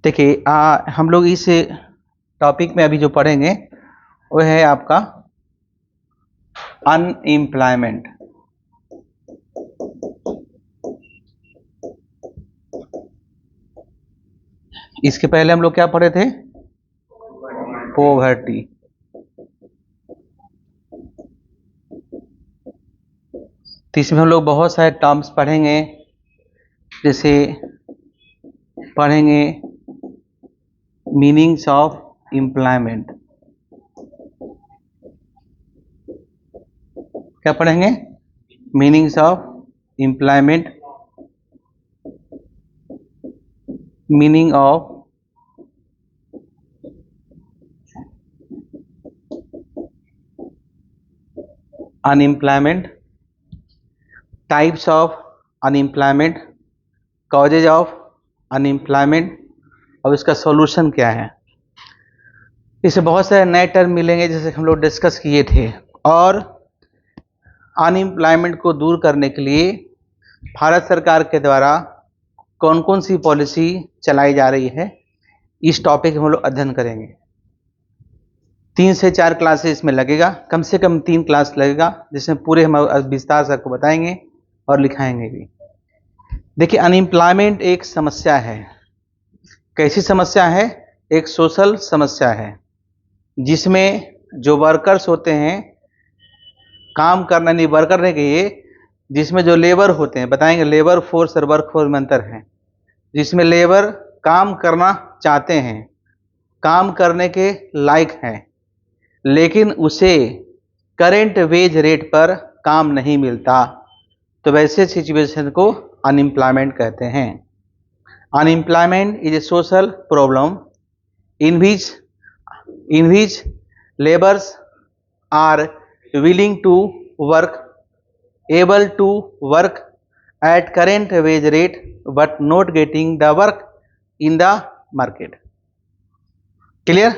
देखिए हम लोग इस टॉपिक में अभी जो पढ़ेंगे वो है आपका अनएम्प्लॉयमेंट। इसके पहले हम लोग क्या पढ़े थे? पॉवर्टी। तो इसमें हम लोग बहुत सारे टर्म्स पढ़ेंगे, जैसे पढ़ेंगे मीनिंग्स ऑफ एम्प्लॉयमेंट। क्या पढ़ेंगे? Meanings of employment, meaning of unemployment, types of unemployment, causes of unemployment और इसका सॉल्यूशन क्या है। इससे बहुत सारे नए टर्म मिलेंगे जैसे हम लोग डिस्कस किए थे। और अनएम्प्लॉयमेंट को दूर करने के लिए भारत सरकार के द्वारा कौन कौन सी पॉलिसी चलाई जा रही है, इस टॉपिक में हम लोग अध्ययन करेंगे। 3 से 4 क्लासेस में लगेगा, कम से कम 3 क्लास लगेगा, जिसमें पूरे हम विस्तार से आपको बताएंगे और लिखाएंगे भी। देखिए, अनएम्प्लॉयमेंट एक समस्या है। कैसी समस्या है? एक सोशल समस्या है, जिसमें जो वर्कर्स होते हैं काम करना नहीं, वर्कर नहीं कहिए, जिसमें जो लेबर होते हैं, बताएंगे लेबर फोर्स और वर्क फोर्स में अंतर है। जिसमें लेबर काम करना चाहते हैं, काम करने के लायक हैं, लेकिन उसे करेंट वेज रेट पर काम नहीं मिलता, तो वैसे सिचुएशन को अनएम्प्लॉयमेंट कहते हैं। Unemployment is a social problem in which laborers are willing to work, able to work at current wage rate but not getting the work in the market। Clear?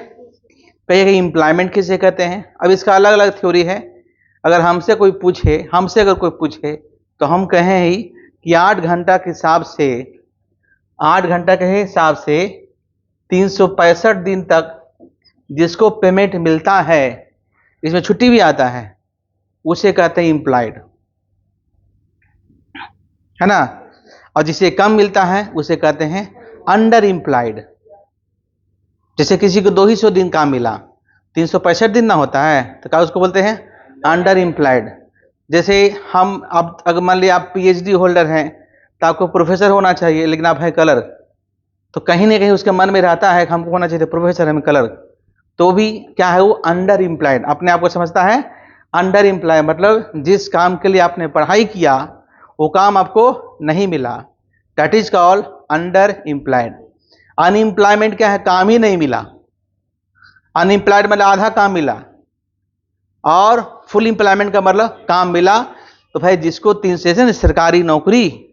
कहिएगा एम्प्लॉयमेंट किसे कहते हैं। अब इसका अलग अलग थ्योरी है। अगर हमसे अगर कोई पूछे तो हम कहें ही कि 8 घंटा के हिसाब से 365 दिन तक जिसको पेमेंट मिलता है, इसमें छुट्टी भी आता है, उसे कहते हैं एम्प्लॉयड, है ना। और जिसे कम मिलता है उसे कहते हैं अंडर एम्प्लॉयड। जैसे किसी को 200 दिन काम मिला, 365 दिन ना होता है, तो क्या उसको बोलते हैं? Under employed. जैसे हम, अब अगर मान लिया आप पीएचडी होल्डर हैं तो आपको प्रोफेसर होना चाहिए, लेकिन आप हैं क्लर्क, तो कहीं ना कहीं उसके मन में रहता है कि हमको होना चाहिए प्रोफेसर, हमें क्लर्क, तो भी क्या है? वो अंडर एम्प्लॉयड, अपने आप को समझता है अंडर एम्प्लॉय। मतलब जिस काम के लिए आपने पढ़ाई किया वो काम आपको नहीं मिला, that is called under employed. Unemployment क्या है? काम ही नहीं मिला। अनएम्प्लॉयड मतलब आधा काम मिला, और फुल एम्प्लॉयमेंट का मतलब काम मिला। तो भाई जिसको 3 से सरकारी नौकरी,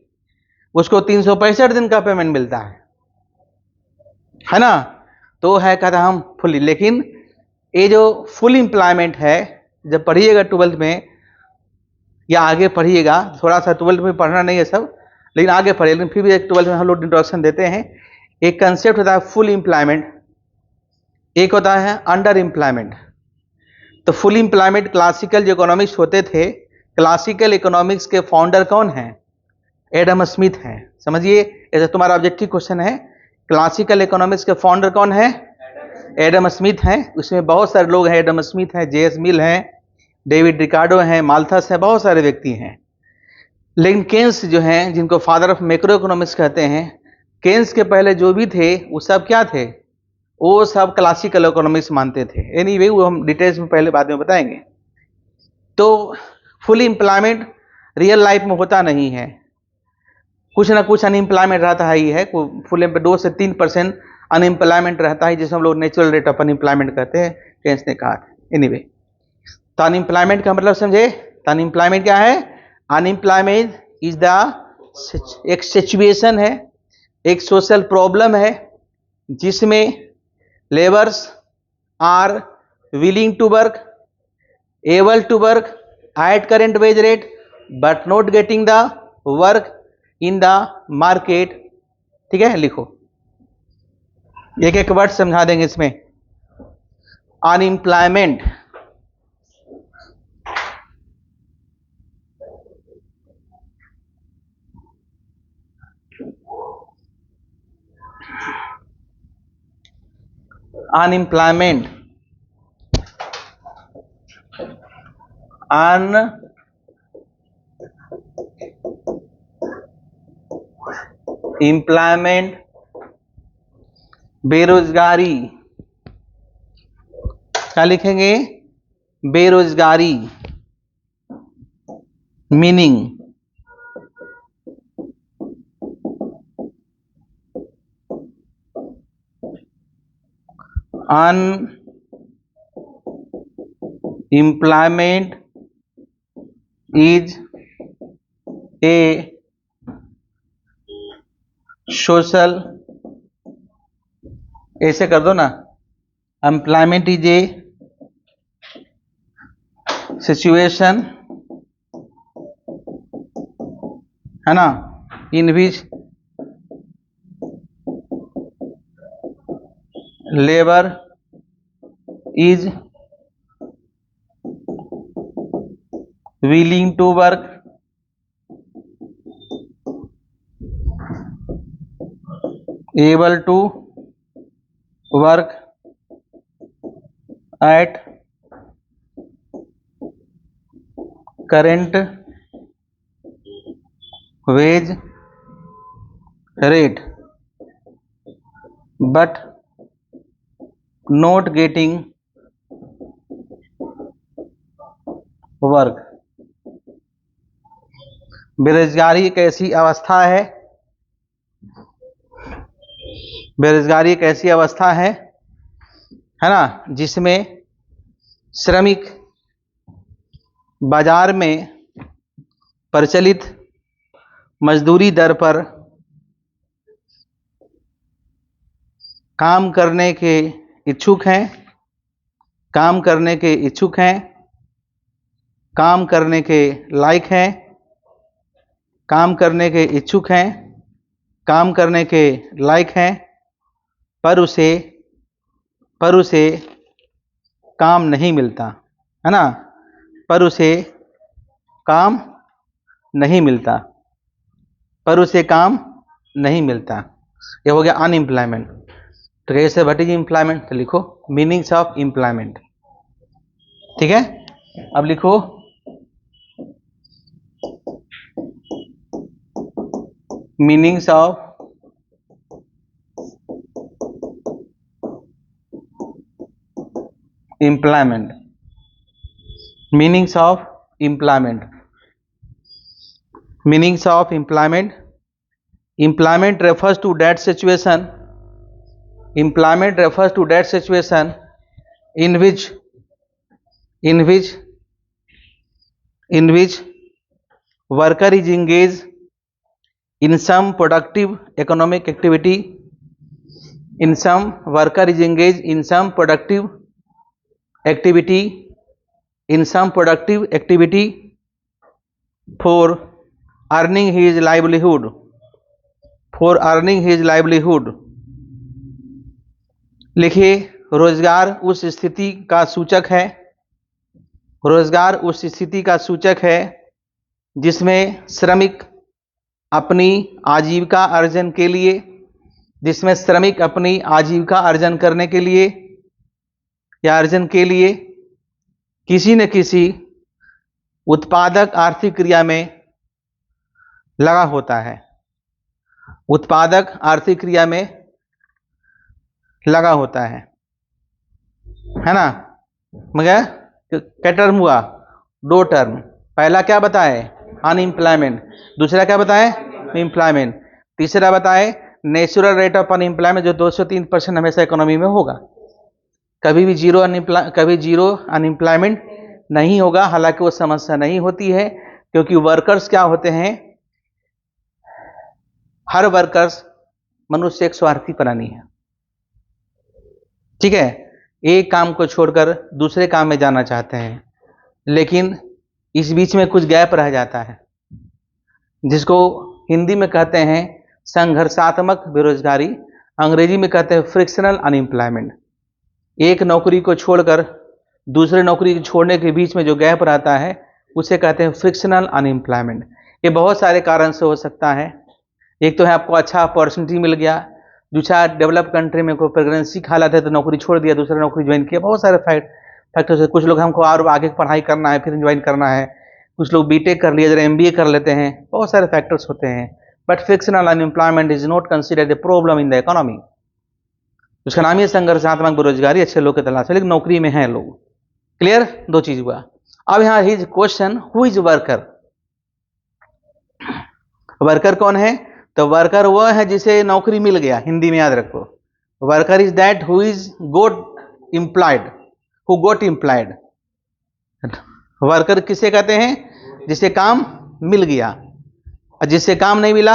उसको 365 दिन का पेमेंट मिलता है ना, तो है कहता हम फुल। लेकिन ये जो फुल एम्प्लॉयमेंट है, जब पढ़िएगा 12th में या आगे पढ़िएगा, थोड़ा सा 12th में पढ़ना नहीं है सब, लेकिन आगे पढ़िए, लेकिन फिर भी एक 12th में हम लोग इंट्रोडक्शन देते हैं। एक कंसेप्ट होता है फुल एम्प्लॉयमेंट, एक होता है अंडर एम्प्लॉयमेंट। तो फुल एम्प्लॉयमेंट क्लासिकल जो इकोनॉमिक्स होते थे, क्लासिकल इकोनॉमिक्स के फाउंडर कौन है? एडम स्मिथ हैं। समझिए, ऐसा तुम्हारा ऑब्जेक्टिव क्वेश्चन है, क्लासिकल इकोनॉमिक्स के फाउंडर कौन है? एडम स्मिथ हैं। उसमें बहुत सारे लोग हैं, एडम स्मिथ हैं, जेएस मिल हैं, डेविड रिकार्डो हैं, माल्थस हैं, बहुत सारे व्यक्ति हैं। लेकिन केन्स जो हैं, जिनको फादर ऑफ मैक्रो इकोनॉमिक्स कहते हैं, केन्स के पहले जो भी थे वो सब क्या थे? वो सब क्लासिकल इकोनॉमिक्स मानते थे। एनीवे, वो हम डिटेल्स में पहले बाद में बताएंगे। तो फुल एम्प्लॉयमेंट रियल लाइफ में होता नहीं है, कुछ ना कुछ अनएम्प्लॉयमेंट रहता ही है। फुल 2 से 3% अनएम्प्लॉयमेंट रहता है, जिसे हम लोग नेचुरल रेट ऑफ अनएम्प्लॉयमेंट कहते हैं, केन्स ने कहा। एनीवे, तो अनएम्प्लॉयमेंट का मतलब समझे। तो अनएम्प्लॉयमेंट क्या है? अनएम्प्लॉयमेंट इज द एक सिचुएशन है, एक सोशल प्रॉब्लम है, जिसमें labours are willing to work, able to work at current wage rate but not getting the work in the market. ठीक है, लिखो। एक एक वर्ड समझा देंगे इसमें। अनएम्प्लॉयमेंट, अनएम्प्लॉयमेंट, अनएम्प्लॉयमेंट, बेरोजगारी, क्या लिखेंगे? बेरोजगारी। Meaning, unemployment is a social, ऐसे कर दो ना, एम्प्लॉयमेंट इज ए सिचुएशन, है ना, in which labour is willing to work, able to work at current wage rate but not getting work। बेरोजगारी एक ऐसी अवस्था है ना, जिसमें श्रमिक बाजार में प्रचलित मजदूरी दर पर काम करने के इच्छुक हैं, काम करने के लायक हैं, काम करने के इच्छुक हैं, काम करने के लायक हैं, पर उसे काम नहीं मिलता, है ना, पर उसे काम नहीं मिलता, ये हो गया अनएम्प्लॉयमेंट। तो कैसे व्हाट इज एम्प्लॉयमेंट, तो लिखो मीनिंग्स ऑफ एम्प्लॉयमेंट। ठीक है, अब लिखो meanings of employment. Meanings of employment, meanings of employment. Employment refers to that situation, employment refers to that situation in which worker is engaged in some productive economic activity, for earning his livelihood, लिखिए रोजगार उस स्थिति का सूचक है जिसमें श्रमिक अपनी आजीविका अर्जन करने के लिए किसी न किसी उत्पादक आर्थिक क्रिया में लगा होता है, है ना। मगर क्या टर्म हुआ? 2 टर्म। पहला क्या बताए? अनएम्प्लॉयमेंट। दूसरा क्या बताए? एम्प्लॉयमेंट। तीसरा बताए नेचुरल रेट ऑफ अनएम्प्लॉयमेंट, जो 2 से 3% हमेशा इकोनॉमी में होगा। कभी जीरो अनएम्प्लॉयमेंट नहीं होगा, हालांकि वो समस्या नहीं होती है, क्योंकि वर्कर्स क्या होते हैं, हर वर्कर्स मनुष्य एक स्वार्थी प्राणी है। ठीक है, एक काम को छोड़कर दूसरे काम में जाना चाहते हैं, लेकिन इस बीच में कुछ गैप रह जाता है, जिसको हिंदी में कहते हैं संघर्षात्मक बेरोजगारी, अंग्रेजी में कहते हैं फ्रिक्शनल अनएम्प्लॉयमेंट। एक नौकरी को छोड़कर दूसरे नौकरी को छोड़ने के बीच में जो गैप रहता है उसे कहते हैं फ्रिक्शनल अनएम्प्लॉयमेंट। ये बहुत सारे कारण से हो सकता है। एक तो है आपको अच्छा अपॉर्चुनिटी मिल गया, दूसरा डेवलप कंट्री में कोई प्रेगनेंसी का हालत है तो नौकरी छोड़ दिया, दूसरा नौकरी ज्वाइन किया, बहुत सारे फैक्टर्स है। कुछ लोग हमको और आगे पढ़ाई करना है फिर ज्वाइन करना है, कुछ लोग बीटेक कर लिए, जरा एमबीए कर लेते हैं, बहुत सारे फैक्टर्स होते हैं। But frictional unemployment is not considered a problem in the economy. उसका नाम ही संघर्षात्मक बेरोजगारी, अच्छे लोग की तलाश है लेकिन नौकरी में हैं लोग। क्लियर? दो चीज हुआ। अब यहाँ his question, who is worker? Worker कौन है? तो वर्कर वह है जिसे नौकरी मिल गया, हिंदी में याद रखो। Worker is that who is got employed, who got employed. Worker किसे कहते हैं? जिसे काम मिल गया, और जिसे काम नहीं मिला,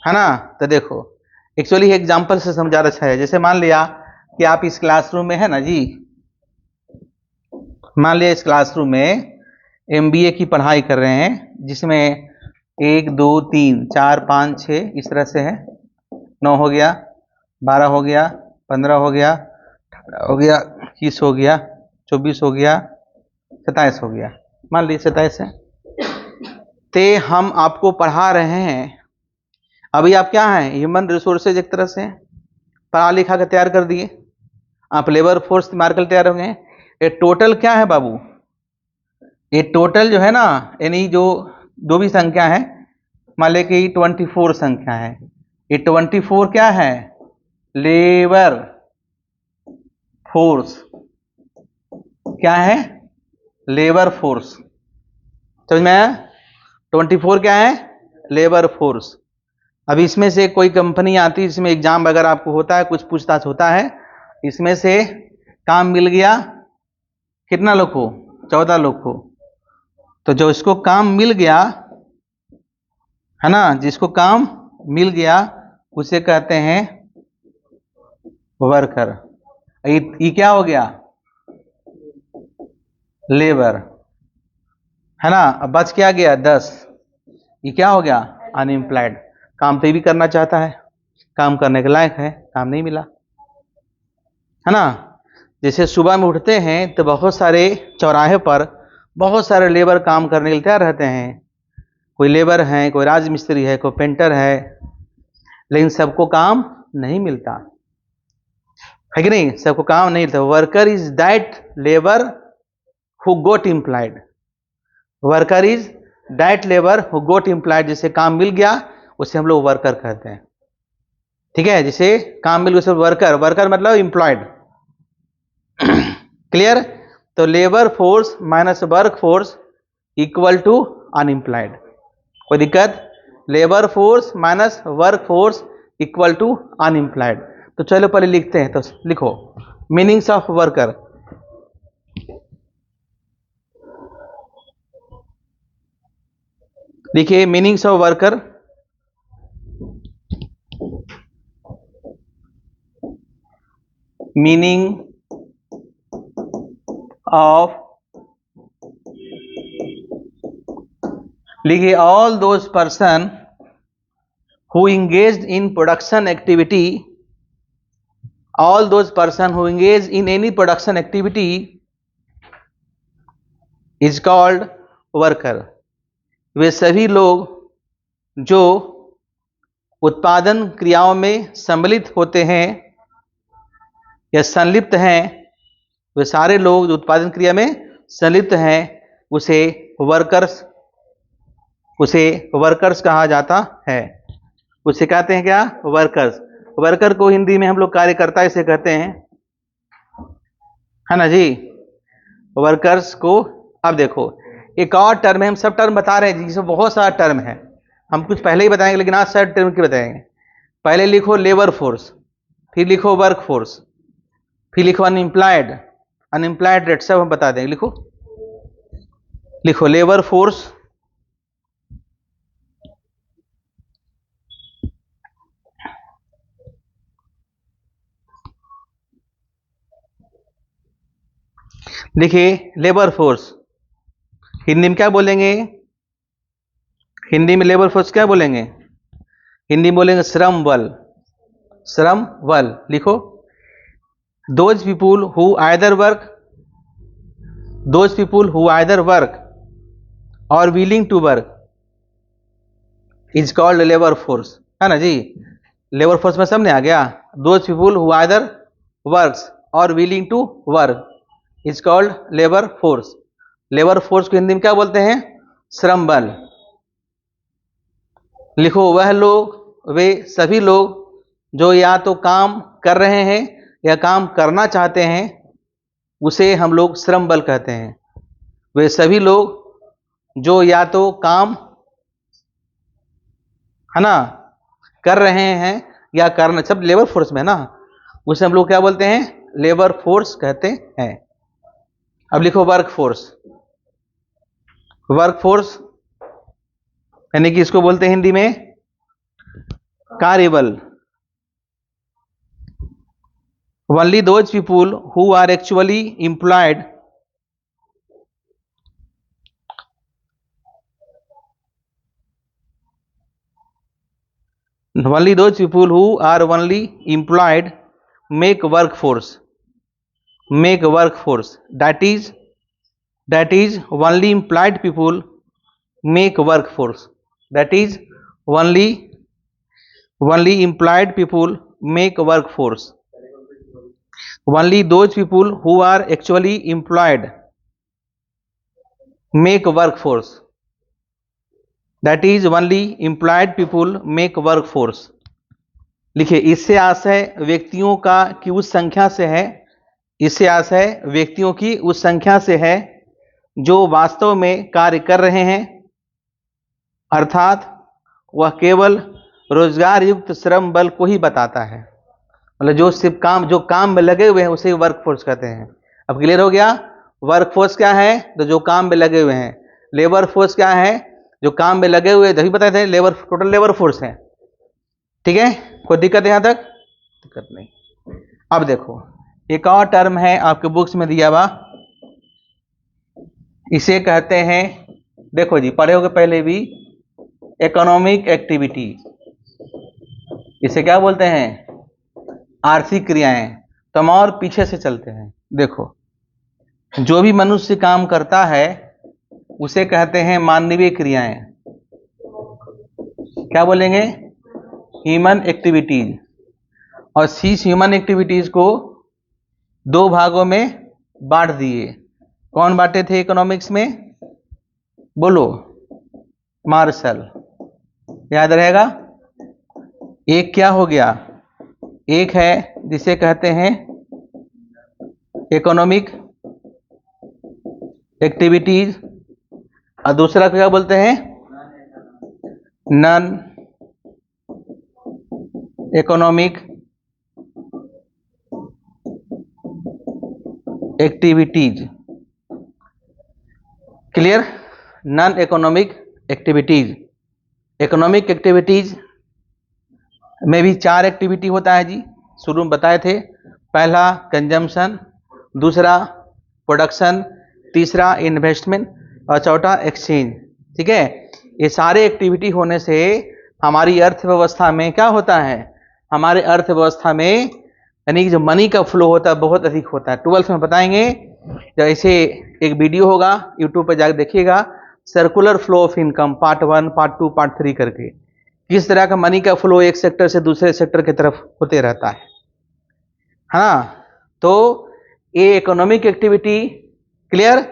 है ना। तो देखो एक्चुअली एग्जांपल से समझा अच्छा है। जैसे मान लिया कि आप इस क्लासरूम में है ना जी, मान लिया इस क्लासरूम में एमबीए की पढ़ाई कर रहे हैं, जिसमें 1 2 3 4 5 6 इस तरह से है, 9 हो गया, 12 हो गया, 15 हो गया, 18 हो गया, 21 हो गया, 24 हो गया, 27 हो गया। मान लीजिए 27 है। ते हम आपको पढ़ा रहे हैं। अभी आप क्या हैं? ह्यूमन रिसोर्सेज एक तरह से पढ़ा लिखा कर तैयार कर दिए, आप लेबर फोर्स मार कर तैयार हो गए। ये टोटल क्या है बाबू? ये टोटल जो है ना, यानी जो भी संख्या है, मान ले कि 24 संख्या है, ये 24 क्या है? Labour force. क्या है? Labour force. समझ में आया? 24 क्या है? Labour force. अब इसमें से कोई कंपनी आती है, इसमें एग्जाम वगैरह आपको होता है, कुछ पूछताछ होता है, इसमें से काम मिल गया कितना लोग को? 14 लोग को। तो जो इसको काम मिल गया है ना, जिसको काम मिल गया उसे कहते हैं वर्कर। ये क्या हो गया? लेबर, है ना। अब बच क्या गया? 10। ये क्या हो गया? अनएम्प्लॉयड। काम तो ये भी करना चाहता है, काम करने के लायक है, काम नहीं मिला, है ना। जैसे सुबह में उठते हैं तो बहुत सारे चौराहे पर बहुत सारे लेबर काम करने के लिए तैयार रहते हैं। कोई लेबर है, कोई राजमिस्त्री है, कोई पेंटर है, लेकिन सबको काम नहीं मिलता है कि नहीं? सबको काम नहीं मिलता। Worker is that labour who got employed. Worker is that labour who got employed, जिसे काम मिल गया उसे हम लोग वर्कर कहते हैं। ठीक है, जिसे काम मिल गया उसे वर्कर। वर्कर मतलब एम्प्लॉयड। क्लियर? तो labour force minus work force equal to unemployed. कोई दिक्कत? Labour force minus work force equal to unemployed. तो चलो पहले लिखते हैं, तो लिखो मीनिंग्स ऑफ वर्कर। लिखिए meanings of worker. Meaning of, लिखिए all those person who engaged in production activity, all those person who engage in any production activity is called worker। वे सभी लोग जो उत्पादन क्रियाओं में सम्मिलित होते हैं या संलिप्त हैं, वे सारे लोग जो उत्पादन क्रिया में संलिप्त हैं उसे वर्कर्स कहा जाता है। उसे कहते हैं क्या? वर्कर्स। वर्कर को हिंदी में हम लोग कार्यकर्ता इसे कहते हैं, है ना जी। वर्कर्स को, अब देखो एक और टर्म है, हम सब टर्म बता रहे हैं जिसमें बहुत सारा टर्म है, हम कुछ पहले ही बताएंगे लेकिन आज सब टर्म के बताएंगे। पहले लिखो लेबर फोर्स, फिर लिखो वर्क फोर्स, फिर लिखो अनएम्प्लॉयड, अनएम्प्लॉयड रेट, सब हम बता देंगे। लिखो लेबर फोर्स, देखिए लेबर फोर्स हिंदी में क्या बोलेंगे? हिंदी में लेबर फोर्स क्या बोलेंगे? हिंदी में बोलेंगे श्रम बल। श्रम बल। लिखो, those people who either work, those people who either work or willing to work is called labour force, है ना जी। लेबर फोर्स में सामने आ गया, those people who either works or willing to work is called labour force. Labour force को हिंदी में क्या बोलते हैं? श्रम बल। लिखो, वह लोग, वे सभी लोग जो या तो काम कर रहे हैं या काम करना चाहते हैं उसे हम लोग श्रम बल कहते हैं। वे सभी लोग जो या तो काम, है ना, कर रहे हैं या करना, सब लेबर फोर्स में ना, उसे हम लोग क्या बोलते हैं? लेबर फोर्स कहते हैं। अब लिखो वर्क फोर्स। वर्क फोर्स यानी कि इसको बोलते हैं हिंदी में कार्यबल। Only those people who are actually employed, only those people who are only employed make workforce, make workforce, that is only employed people make workforce, that is only employed people make workforce, only those people who are actually employed make workforce, that is only employed people make workforce। लिखिए, इससे आशय व्यक्तियों का कि उस संख्या से है, इससे आशय व्यक्तियों की उस संख्या से है जो वास्तव में कार्य कर रहे हैं, अर्थात वह केवल रोजगार युक्त श्रम बल को ही बताता है। मतलब जो सिर्फ काम, जो काम में लगे हुए हैं उसे वर्कफोर्स कहते हैं। अब क्लियर हो गया? वर्कफोर्स क्या है? तो जो काम में लगे हुए हैं। लेबर फोर्स क्या है? जो काम में लगे हुए, तभी बताए थे लेबर, टोटल लेबर फोर्स है। ठीक है, कोई दिक्कत है यहां तक? दिक्कत नहीं। अब देखो, एक और टर्म है आपके बुक्स में दिया हुआ, इसे कहते हैं, देखो जी, पढ़े होगे पहले भी, इकोनॉमिक एक्टिविटी। इसे क्या बोलते हैं? आर्थिक क्रियाएं। तो हम और पीछे से चलते हैं। देखो, जो भी मनुष्य काम करता है उसे कहते हैं मानवीय क्रियाएं। क्या बोलेंगे? Human activities. और इस ह्यूमन एक्टिविटीज को दो भागों में बांट दिए। कौन बांटे थे इकोनॉमिक्स में? बोलो, मार्शल। याद रहेगा? एक क्या हो गया? एक है जिसे कहते हैं इकोनॉमिक एक्टिविटीज, और दूसरा क्या बोलते हैं? Non economic activities. Clear? Non economic activities. Economic activities में भी 4 एक्टिविटी होता है जी, शुरू में बताए थे। पहला कंजम्पशन, दूसरा प्रोडक्शन, तीसरा इन्वेस्टमेंट और चौथा एक्सचेंज। ठीक है, ये सारे एक्टिविटी होने से हमारी अर्थव्यवस्था में क्या होता है? हमारे अर्थव्यवस्था में यानी कि जो मनी का फ्लो होता है बहुत अधिक होता है। 12th में बताएंगे, जैसे एक वीडियो होगा यूट्यूब पर जाकर देखिएगा, circular flow of income part 1, part 2, part 3 करके, किस तरह का मनी का फ्लो एक सेक्टर से दूसरे सेक्टर की तरफ होते रहता है ना। तो ये economic activity. Clear?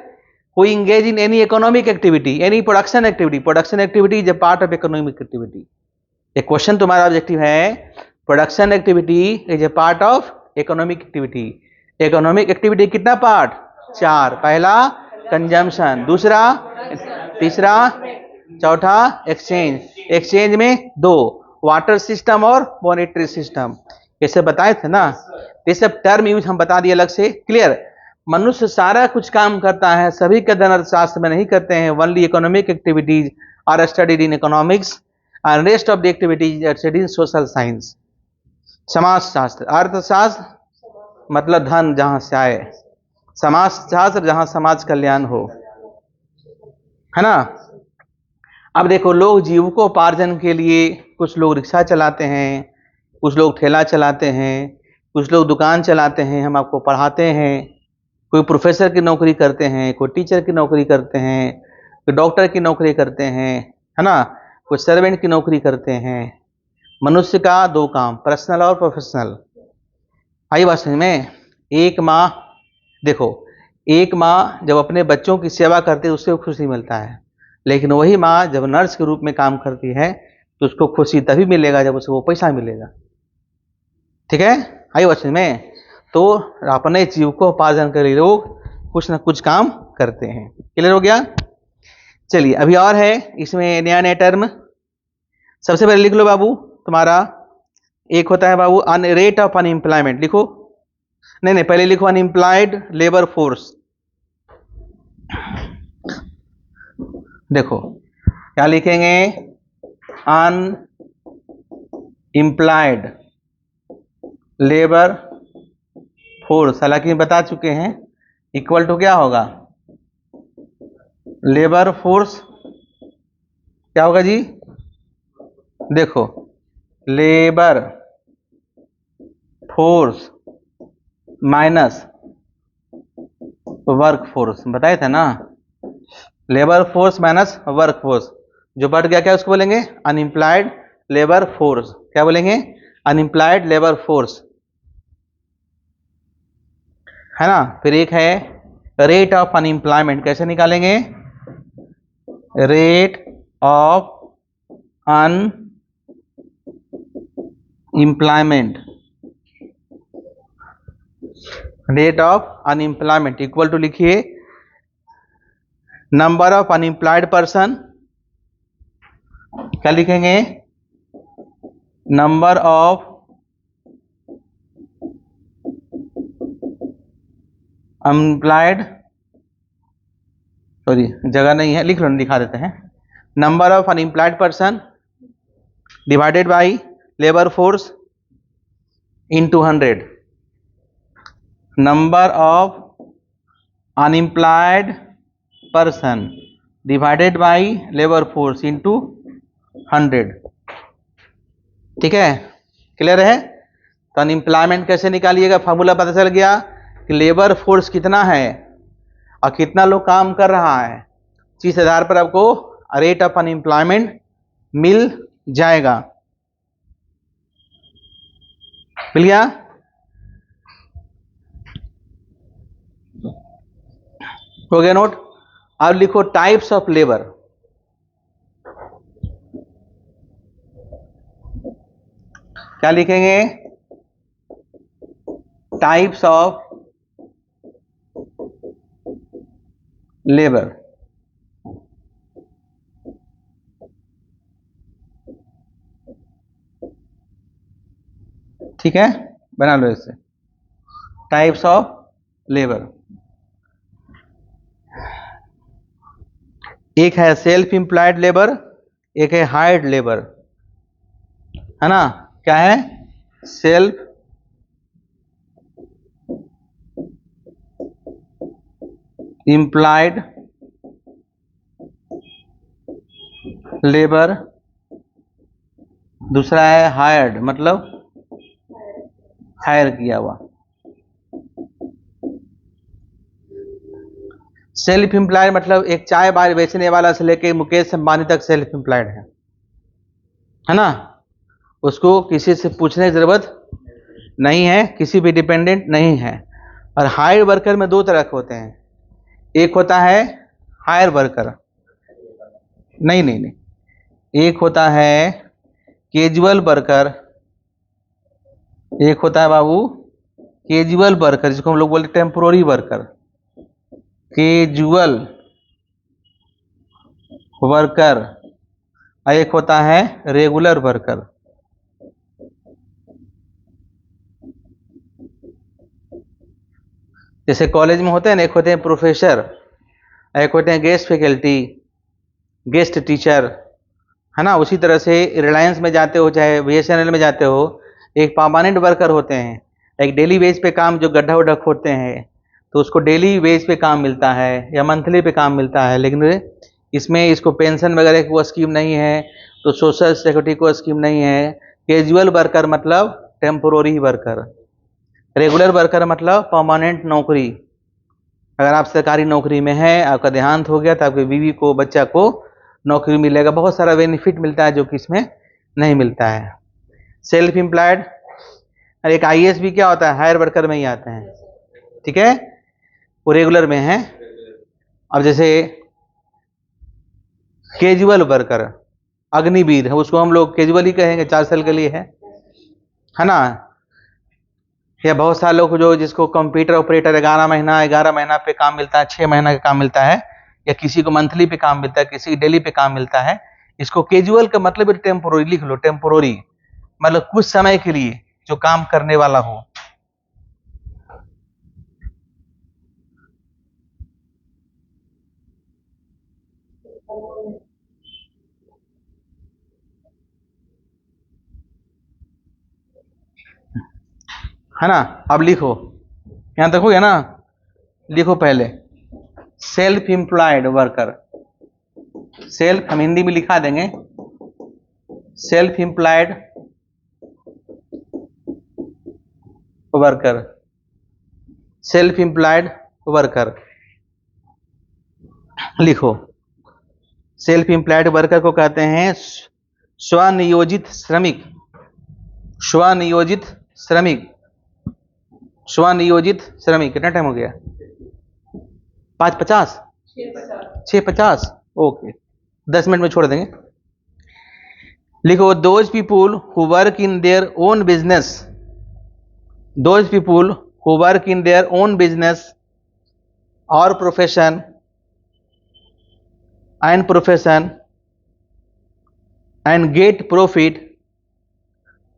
who engage in any economic activity, any production activity, production activity is a part of economic activity। एक क्वेश्चन तुम्हारा ऑब्जेक्टिव है, production activity is a part of economic activity. Economic activity कितना part? 4। पहला consumption, दूसरा, तीसरा, चौथा exchange. Exchange में 2, water system और मॉनेटरी सिस्टम। ऐसे बताए थे ना, ये सब टर्म यूज हम बता दिए अलग से। क्लियर? मनुष्य सारा कुछ काम करता है, सभी के अध्ययन अर्थशास्त्र में नहीं करते हैं। Only economic activities are studied in economics and rest of the activities are studied in social science. समाज शास्त्र, अर्थशास्त्र मतलब धन जहां से आए, समाज शास्त्र जहां समाज कल्याण हो, है ना। अब देखो, लोग जीविकोपार्जन के लिए कुछ लोग रिक्शा चलाते हैं, कुछ लोग ठेला चलाते हैं, कुछ लोग दुकान चलाते हैं, हम आपको पढ़ाते हैं, कोई प्रोफेसर की नौकरी करते हैं, कोई टीचर की नौकरी करते हैं, कोई डॉक्टर की नौकरी करते हैं, है ना, कोई सर्वेंट की नौकरी करते हैं। मनुष्य का दो काम, पर्सनल और प्रोफेशनल। आई बात समझ में? एक माँ, देखो, एक माँ जब अपने बच्चों की सेवा करती है उससे खुशी मिलता है, लेकिन वही माँ जब नर्स के रूप में काम करती है तो उसको खुशी तभी मिलेगा जब उसे वो पैसा मिलेगा। ठीक है? आई बात समझ में? तो अपने जीविकोपार्जन के लिए लोग कुछ ना कुछ काम करते हैं। क्लियर हो गया? चलिए, अभी और है इसमें नया नया टर्म। सबसे पहले लिख लो बाबू, तुम्हारा एक होता है बाबू रेट ऑफ अनएम्प्लॉयमेंट। लिखो, नहीं पहले लिखो अनएम्प्लॉयड लेबर फोर्स। देखो क्या लिखेंगे, अनएम्प्लॉयड लेबर फोर्स, हालांकि बता चुके हैं इक्वल टू क्या होगा, लेबर फोर्स क्या होगा जी, देखो labour force minus work force, बताए थे ना, labour force minus work force, जो बढ़ गया क्या उसको बोलेंगे अनएम्प्लॉयड लेबर फोर्स। क्या बोलेंगे? अनएम्प्लॉयड लेबर फोर्स, है ना। फिर एक है रेट ऑफ अनएम्प्लॉयमेंट, कैसे निकालेंगे, rate of unemployment, rate of unemployment equal to लिखिए नंबर ऑफ अनएम्प्लॉयड पर्सन, क्या लिखेंगे, नंबर ऑफ अनएम्प्लॉयड, सॉरी जगह नहीं है, लिख लो, दिखा देते हैं, number of unemployed person divided by labour force into 100, number of unemployed person divided by labour force into 100। ठीक है? क्लियर है? तो अनएम्प्लॉयमेंट कैसे निकालिएगा, फार्मूला पता चल गया कि लेबर फोर्स कितना है और कितना लोग काम कर रहा है, जिस आधार पर आपको रेट ऑफ अनएम्प्लॉयमेंट मिल जाएगा। मिल गया? हो गया नोट? अब लिखो टाइप्स ऑफ लेबर। क्या लिखेंगे, टाइप्स ऑफ लेबर। ठीक है, बना लो इसे, टाइप्स ऑफ लेबर। एक है सेल्फ एम्प्लॉयड लेबर, एक है हायर्ड लेबर, है ना। क्या है, सेल्फ एम्प्लॉयड लेबर, दूसरा है हायर्ड, मतलब हायर किया हुआ। सेल्फ एम्प्लॉयड मतलब एक चाय बार बेचने वाला से लेके मुकेश अंबानी तक सेल्फ एम्प्लॉयड है ना, उसको किसी से पूछने की जरूरत नहीं है, किसी भी डिपेंडेंट नहीं है। और हायर वर्कर में दो तरह के होते हैं, एक होता है हायर वर्कर, नहीं, एक होता है कैजुअल वर्कर, एक होता है बाबू कैजुअल वर्कर, जिसको हम लोग बोलते हैं टेम्पोररी वर्कर, कैजुअल वर्कर, और एक होता है रेगुलर वर्कर। जैसे कॉलेज में होते हैं ना, एक होते हैं प्रोफेसर, एक होते हैं गेस्ट फैकल्टी, गेस्ट टीचर, है ना। उसी तरह से रिलायंस में जाते हो चाहे BSNL में जाते हो, एक परमानेंट वर्कर होते हैं, एक डेली वेज पे काम, जो गड्ढा उड्ढा खोदते हैं तो उसको डेली वेज पे काम मिलता है या मंथली पे काम मिलता है, लेकिन इसमें इसको पेंशन वगैरह की वो स्कीम नहीं है, तो सोशल सिक्योरिटी को स्कीम नहीं है, कैजुअल वर्कर मतलब टेम्पोररी वर्कर, रेगुलर वर्कर मतलब परमानेंट नौकरी। अगर आप सरकारी नौकरी में हैं, आपका देहांत हो गया तो आपकी बीवी को, बच्चा को नौकरी मिलेगा, बहुत सारा बेनिफिट मिलता है जो कि इसमें नहीं मिलता है। सेल्फ एम्प्लॉयड, एक आईएएस भी क्या होता है, हायर वर्कर में ही आते हैं, ठीक है, वो रेगुलर में है। अब जैसे कैजुअल वर्कर, अग्निवीर है, उसको हम लोग कैजुअल ही कहेंगे, 4 साल के लिए है ना। या बहुत सारे लोग जो, जिसको कंप्यूटर ऑपरेटर 11 महीना पे काम मिलता है, 6 महीना का काम मिलता है, या किसी को मंथली पे काम मिलता है, किसी को डेली पे काम मिलता है, इसको कैजुअल का मतलब टेम्पोररी लिख लो, टेम्पोररी मतलब कुछ समय के लिए जो काम करने वाला हो। है ना। अब लिखो, यहां तक हो गया ना, लिखो पहले सेल्फ एम्प्लॉयड वर्कर, सेल्फ हम हिंदी में लिखा देंगे, self employed worker, self employed worker लिखो। सेल्फ एम्प्लॉयड वर्कर को कहते हैं स्वनियोजित श्रमिक, स्वनियोजित श्रमिक, स्वनियोजित श्रमिक। कितना टाइम हो गया, 5:50, 6:50, ओके, 10 मिनट में छोड़ देंगे। लिखो, those people who work in their own business, those people who work in their own business और profession and get profit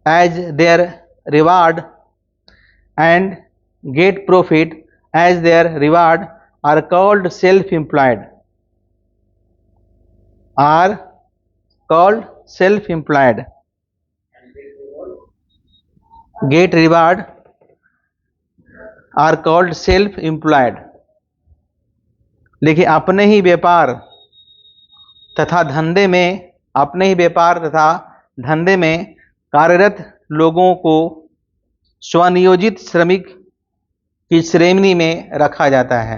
as their reward and get profit as their reward are called self-employed, are called self-employed, get reward are called self-employed। लिखिए, अपने ही व्यापार तथा धंधे में, अपने ही व्यापार तथा धंधे में कार्यरत लोगों को स्वनियोजित श्रमिक की श्रेणी में रखा जाता है।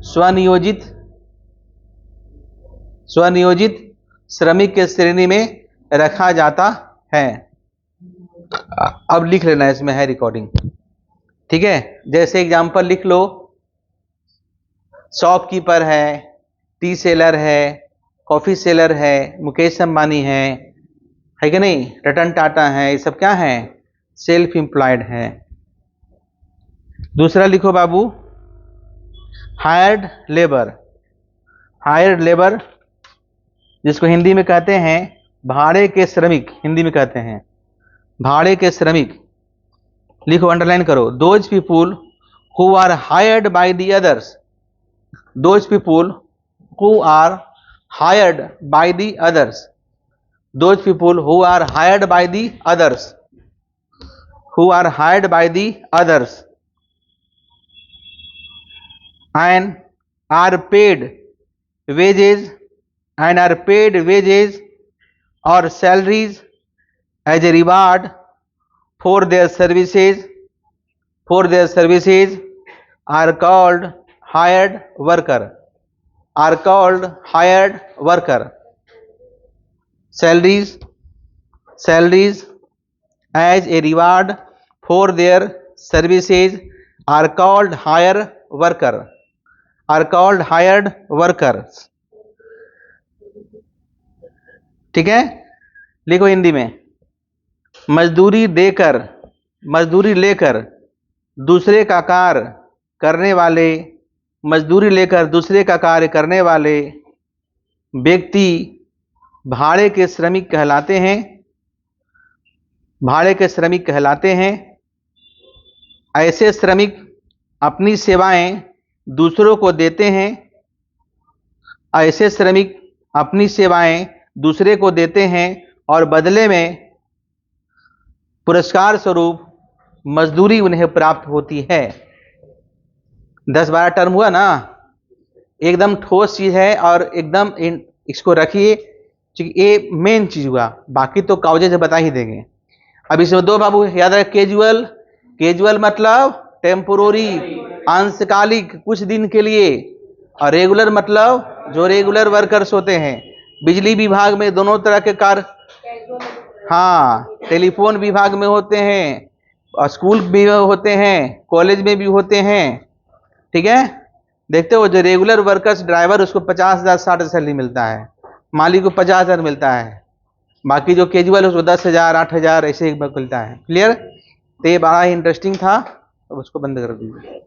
स्वनियोजित, स्वनियोजित श्रमिक के श्रेणी में रखा जाता है। अब लिख लेना, इसमें है रिकॉर्डिंग, ठीक है। जैसे एग्जांपल लिख लो, शॉपकीपर है, टी सेलर है, कॉफी सेलर है, मुकेश अंबानी है कि नहीं, रतन टाटा है, ये सब क्या है, सेल्फ एम्प्लॉयड है। दूसरा लिखो बाबू, हायर्ड लेबर, हायर्ड लेबर जिसको हिंदी में कहते हैं भाड़े के श्रमिक, हिंदी में कहते हैं भाड़े के श्रमिक। लिखो, अंडरलाइन करो, those people who are hired by the others, those people who are hired by the others, those people who are hired by the others, who are hired by the others and are paid wages, and are paid wages or salaries as a reward for their services, for their services are called hired worker, are called hired worker। salaries, salaries as a reward for their services are called hired worker, are called hired workers। ठीक है, लिखो हिंदी में, मजदूरी देकर, मजदूरी लेकर दूसरे का कार्य करने वाले, मजदूरी लेकर दूसरे का कार्य करने वाले व्यक्ति भाड़े के श्रमिक कहलाते हैं, भाड़े के श्रमिक कहलाते हैं। ऐसे श्रमिक अपनी सेवाएं दूसरों को देते हैं, ऐसे श्रमिक अपनी सेवाएं दूसरे को देते हैं और बदले में पुरस्कार स्वरूप मजदूरी उन्हें प्राप्त होती है। 10-12 टर्म हुआ ना, एकदम ठोस चीज है और एकदम इसको रखिए, ये मेन चीज हुआ, बाकी तो कागजे से बता ही देंगे। अब इसमें दो बाबू याद रख, कैजुअल, कैजुअल मतलब टेम्पोररी, अंशकालिक, कुछ दिन के लिए, और रेगुलर मतलब जो रेगुलर वर्कर्स होते हैं। बिजली विभाग में दोनों तरह के कार्य, हाँ, टेलीफोन विभाग में होते हैं, और स्कूल भी होते हैं, कॉलेज में भी होते हैं, ठीक है। देखते हो जो रेगुलर वर्कर्स, ड्राइवर, उसको 50,000 60,000 सैलरी मिलता है, मालिक को 50,000 मिलता है, बाकी जो कैजुअल है उसको 10,000 8,000 ऐसे एक मिलता है। क्लियर? तो ये बड़ा ही इंटरेस्टिंग था, अब उसको बंद कर दीजिए।